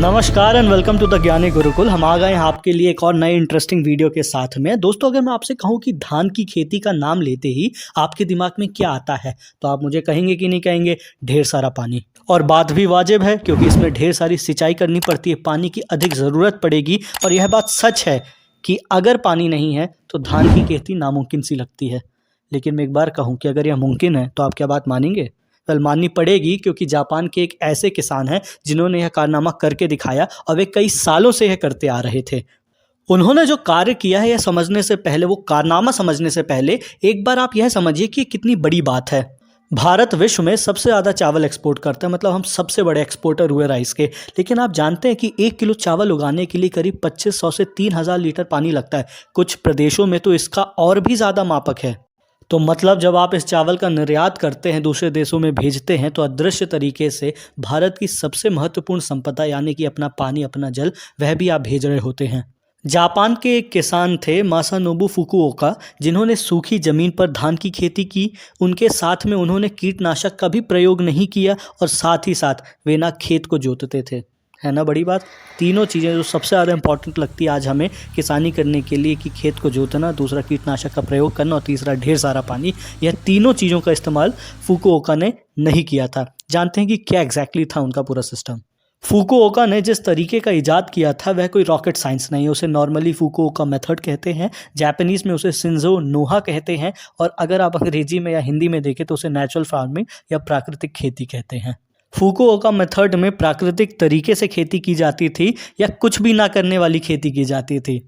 नमस्कार and welcome to the ज्ञानी गुरुकुल। हम आ गए हैं आपके लिए एक और नए इंटरेस्टिंग वीडियो के साथ में। दोस्तों, अगर मैं आपसे कहूं कि धान की खेती का नाम लेते ही आपके दिमाग में क्या आता है, तो आप मुझे कहेंगे कि नहीं कहेंगे? ढेर सारा पानी। और बात भी वाजिब है, क्योंकि इसमें ढेर सारी सिंचाई करनी पड़ती है, पानी की अधिक ज़रूरत पड़ेगी। और यह बात सच है कि अगर पानी नहीं है तो धान की खेती नामुमकिन सी लगती है। लेकिन मैं एक बार कहूँ कि अगर यह मुमकिन है तो आप क्या बात मानेंगे? वेल, माननी पड़ेगी, क्योंकि जापान के एक ऐसे किसान हैं जिन्होंने यह कारनामा करके दिखाया और वे कई सालों से यह करते आ रहे थे। उन्होंने जो कार्य किया है, यह समझने से पहले, वो कारनामा समझने से पहले एक बार आप यह समझिए कि कितनी बड़ी बात है। भारत विश्व में सबसे ज़्यादा चावल एक्सपोर्ट करता है, मतलब हम सबसे बड़े एक्सपोर्टर हुए राइस के। लेकिन आप जानते हैं कि 1 किलो चावल उगाने के लिए करीब 2500 से 3000 लीटर पानी लगता है। कुछ प्रदेशों में तो इसका और भी ज़्यादा मापक है। तो मतलब जब आप इस चावल का निर्यात करते हैं, दूसरे देशों में भेजते हैं, तो अदृश्य तरीके से भारत की सबसे महत्वपूर्ण संपदा यानी कि अपना पानी, अपना जल, वह भी आप भेज रहे होते हैं। जापान के एक किसान थे मासानोबु फुकुओका, जिन्होंने सूखी जमीन पर धान की खेती की। उनके साथ में उन्होंने कीटनाशक का भी प्रयोग नहीं किया और साथ ही साथ वे ना खेत को जोतते थे। है ना बड़ी बात? तीनों चीज़ें जो सबसे ज़्यादा इंपॉर्टेंट लगती है आज हमें किसानी करने के लिए, कि खेत को जोतना, दूसरा कीटनाशक का प्रयोग करना और तीसरा ढेर सारा पानी, यह तीनों चीज़ों का इस्तेमाल फुकुओका ने नहीं किया था। जानते हैं कि क्या एग्जैक्टली था उनका पूरा सिस्टम? फुकुओका ने जिस तरीके का इजाद किया था वह कोई रॉकेट साइंस नहीं है। उसे नॉर्मली फुकुओका मेथड कहते हैं, जापानीज़ में उसे शिंजो नोहा कहते हैं, और अगर आप अंग्रेजी में या हिंदी में देखें तो उसे नेचुरल फार्मिंग या प्राकृतिक खेती कहते हैं। फुकुओका मेथड में प्राकृतिक तरीके से खेती की जाती थी या कुछ भी ना करने वाली खेती की जाती थी।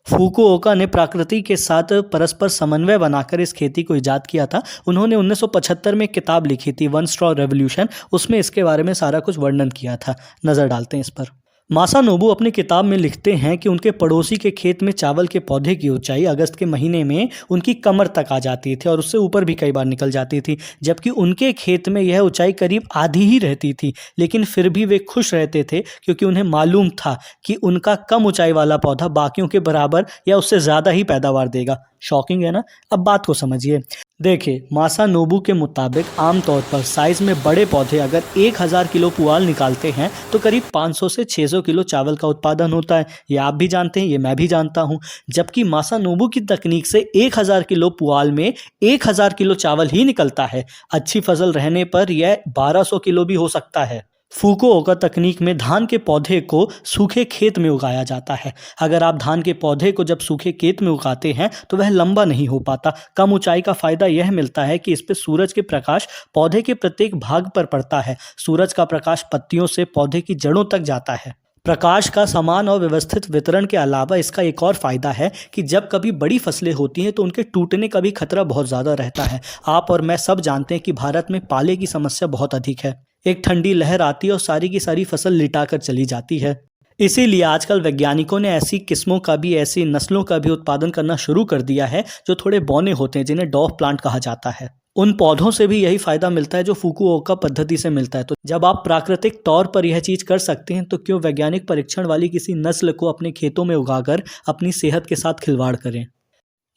फुकुओका ने प्रकृति के साथ परस्पर समन्वय बनाकर इस खेती को इजाद किया था। उन्होंने 1975 में एक किताब लिखी थी, वन स्ट्रॉ रेवोल्यूशन। उसमें इसके बारे में सारा कुछ वर्णन किया था। नज़र डालते हैं इस पर। मासानोबु अपनी किताब में लिखते हैं कि उनके पड़ोसी के खेत में चावल के पौधे की ऊंचाई अगस्त के महीने में उनकी कमर तक आ जाती थी और उससे ऊपर भी कई बार निकल जाती थी, जबकि उनके खेत में यह ऊंचाई करीब आधी ही रहती थी। लेकिन फिर भी वे खुश रहते थे, क्योंकि उन्हें मालूम था कि उनका कम ऊंचाई वाला पौधा बाकियों के बराबर या उससे ज़्यादा ही पैदावार देगा। शॉकिंग है ना? अब बात को समझिए। देखिए, मासानोबु के मुताबिक आमतौर पर साइज में बड़े पौधे अगर 1000 किलो पुआल निकालते हैं तो करीब 500 से 600 किलो चावल का उत्पादन होता है। ये आप भी जानते हैं, ये मैं भी जानता हूँ। जबकि मासानोबु की तकनीक से 1000 किलो पुआल में 1000 किलो चावल ही निकलता है। अच्छी फसल रहने पर यह 1200 किलो भी हो सकता है। फुकुओका तकनीक में धान के पौधे को सूखे खेत में उगाया जाता है। अगर आप धान के पौधे को जब सूखे खेत में उगाते हैं तो वह लंबा नहीं हो पाता। कम ऊंचाई का फायदा यह मिलता है कि इस पर सूरज के प्रकाश पौधे के प्रत्येक भाग पर पड़ता है। सूरज का प्रकाश पत्तियों से पौधे की जड़ों तक जाता है। प्रकाश का समान और व्यवस्थित वितरण के अलावा इसका एक और फायदा है कि जब कभी बड़ी फसलें होती हैं तो उनके टूटने का भी खतरा बहुत ज़्यादा रहता है। आप और मैं सब जानते हैं कि भारत में पाले की समस्या बहुत अधिक है। एक ठंडी लहर आती है और सारी की सारी फसल लिटाकर चली जाती है। इसीलिए आजकल वैज्ञानिकों ने ऐसी किस्मों का भी, ऐसी नस्लों का भी उत्पादन करना शुरू कर दिया है जो थोड़े बौने होते हैं, जिन्हें डॉफ प्लांट कहा जाता है। उन पौधों से भी यही फायदा मिलता है जो फुकुओका पद्धति से मिलता है। तो जब आप प्राकृतिक तौर पर यह चीज़ कर सकते हैं तो क्यों वैज्ञानिक परीक्षण वाली किसी नस्ल को अपने खेतों में उगाकर अपनी सेहत के साथ खिलवाड़ करें?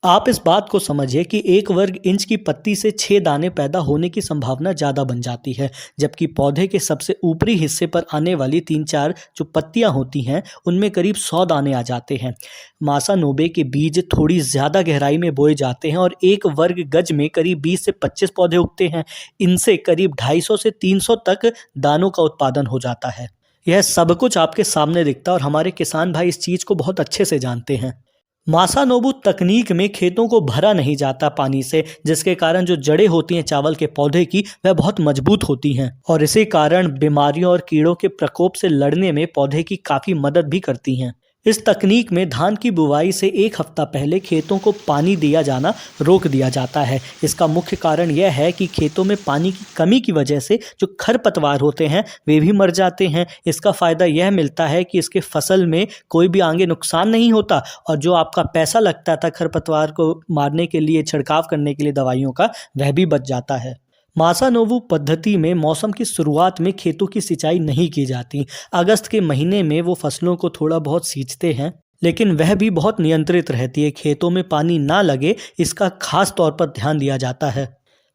आप इस बात को समझिए कि 1 वर्ग इंच की पत्ती से 6 दाने पैदा होने की संभावना ज़्यादा बन जाती है, जबकि पौधे के सबसे ऊपरी हिस्से पर आने वाली 3-4 जो पत्तियां होती हैं उनमें करीब 100 दाने आ जाते हैं। मासानोबे के बीज थोड़ी ज़्यादा गहराई में बोए जाते हैं और 1 वर्ग गज में करीब 20 से 25 पौधे उगते हैं। इनसे करीब 250 से 300 तक दानों का उत्पादन हो जाता है। यह सब कुछ आपके सामने दिखता है और हमारे किसान भाई इस चीज़ को बहुत अच्छे से जानते हैं। मासानोबु तकनीक में खेतों को भरा नहीं जाता पानी से, जिसके कारण जो जड़ें होती हैं चावल के पौधे की, वह बहुत मजबूत होती हैं और इसी कारण बीमारियों और कीड़ों के प्रकोप से लड़ने में पौधे की काफ़ी मदद भी करती हैं। इस तकनीक में धान की बुवाई से 1 हफ्ता पहले खेतों को पानी दिया जाना रोक दिया जाता है। इसका मुख्य कारण यह है कि खेतों में पानी की कमी की वजह से जो खरपतवार होते हैं वे भी मर जाते हैं। इसका फ़ायदा यह मिलता है कि इसके फसल में कोई भी आगे नुकसान नहीं होता और जो आपका पैसा लगता था खरपतवार को मारने के लिए, छिड़काव करने के लिए दवाइयों का, वह भी बच जाता है। मासानोबु पद्धति में मौसम की शुरुआत में खेतों की सिंचाई नहीं की जाती। अगस्त के महीने में वो फसलों को थोड़ा बहुत सींचते हैं, लेकिन वह भी बहुत नियंत्रित रहती है। खेतों में पानी ना लगे इसका खास तौर पर ध्यान दिया जाता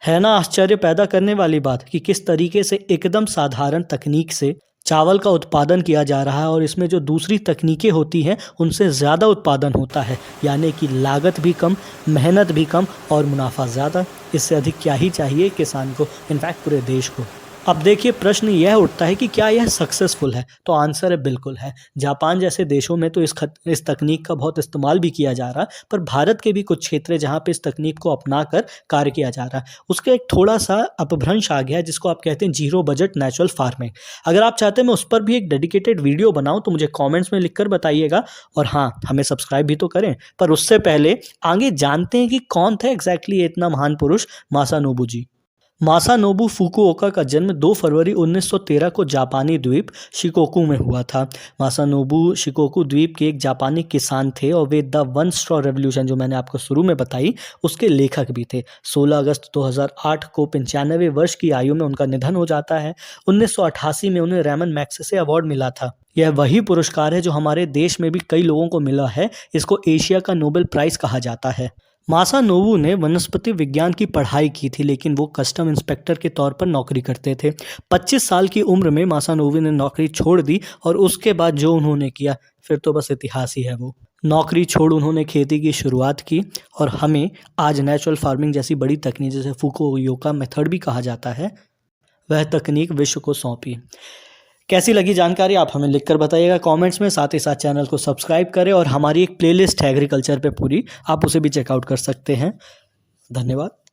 है ना आश्चर्य पैदा करने वाली बात कि किस तरीके से एकदम साधारण तकनीक से चावल का उत्पादन किया जा रहा है और इसमें जो दूसरी तकनीकें होती हैं उनसे ज़्यादा उत्पादन होता है, यानी कि लागत भी कम, मेहनत भी कम और मुनाफा ज़्यादा। इससे अधिक क्या ही चाहिए किसान को, इनफैक्ट पूरे देश को। अब देखिए प्रश्न यह उठता है कि क्या यह सक्सेसफुल है? तो आंसर है बिल्कुल है। जापान जैसे देशों में तो इस तकनीक का बहुत इस्तेमाल भी किया जा रहा है, पर भारत के भी कुछ क्षेत्र हैं जहाँ पे इस तकनीक को अपनाकर कार्य किया जा रहा है। उसका एक थोड़ा-सा अपभ्रंश आ गया है जिसको आप कहते हैं ज़ीरो बजट नेचुरल फार्मिंग। अगर आप चाहते हैं मैं उस पर भी एक डेडिकेटेड वीडियो बनाऊँ तो मुझे कमेंट्स में लिखकर बताइएगा और हाँ, हमें सब्सक्राइब भी तो करें। पर उससे पहले आगे जानते हैं कि कौन थे एग्ज़ैक्टली ये इतना महान पुरुष मासानोबु जी। मासानोबु फुकुओका का जन्म 2 फरवरी 1913 को जापानी द्वीप शिकोकू में हुआ था। मासानोबु शिकोकू द्वीप के एक जापानी किसान थे और way the one straw revolution जो मैंने आपको शुरू में बताई उसके लेखक भी थे। 16 अगस्त 2008 को 95 वर्ष की आयु में उनका निधन हो जाता है। 1988 में उन्हें रैमन मैग्सेसे अवार्ड मिला था। यह वही पुरस्कार है जो हमारे देश में भी कई लोगों को मिला है। इसको एशिया का नोबेल प्राइज़ कहा जाता है। मासानोबु ने वनस्पति विज्ञान की पढ़ाई की थी लेकिन वो कस्टम इंस्पेक्टर के तौर पर नौकरी करते थे। 25 साल की उम्र में मासानोबु ने नौकरी छोड़ दी और उसके बाद जो उन्होंने किया फिर तो बस इतिहास ही है वो। नौकरी छोड़ उन्होंने खेती की शुरुआत की और हमें आज नेचुरल फार्मिंग जैसी बड़ी तकनीक जिसे फुकुओका मेथड भी कहा जाता है वह तकनीक विश्व को सौंपी। कैसी लगी जानकारी आप हमें लिखकर बताइएगा कमेंट्स में। साथ ही साथ चैनल को सब्सक्राइब करें और हमारी एक प्लेलिस्ट है एग्रीकल्चर पे पूरी, आप उसे भी चेकआउट कर सकते हैं। धन्यवाद।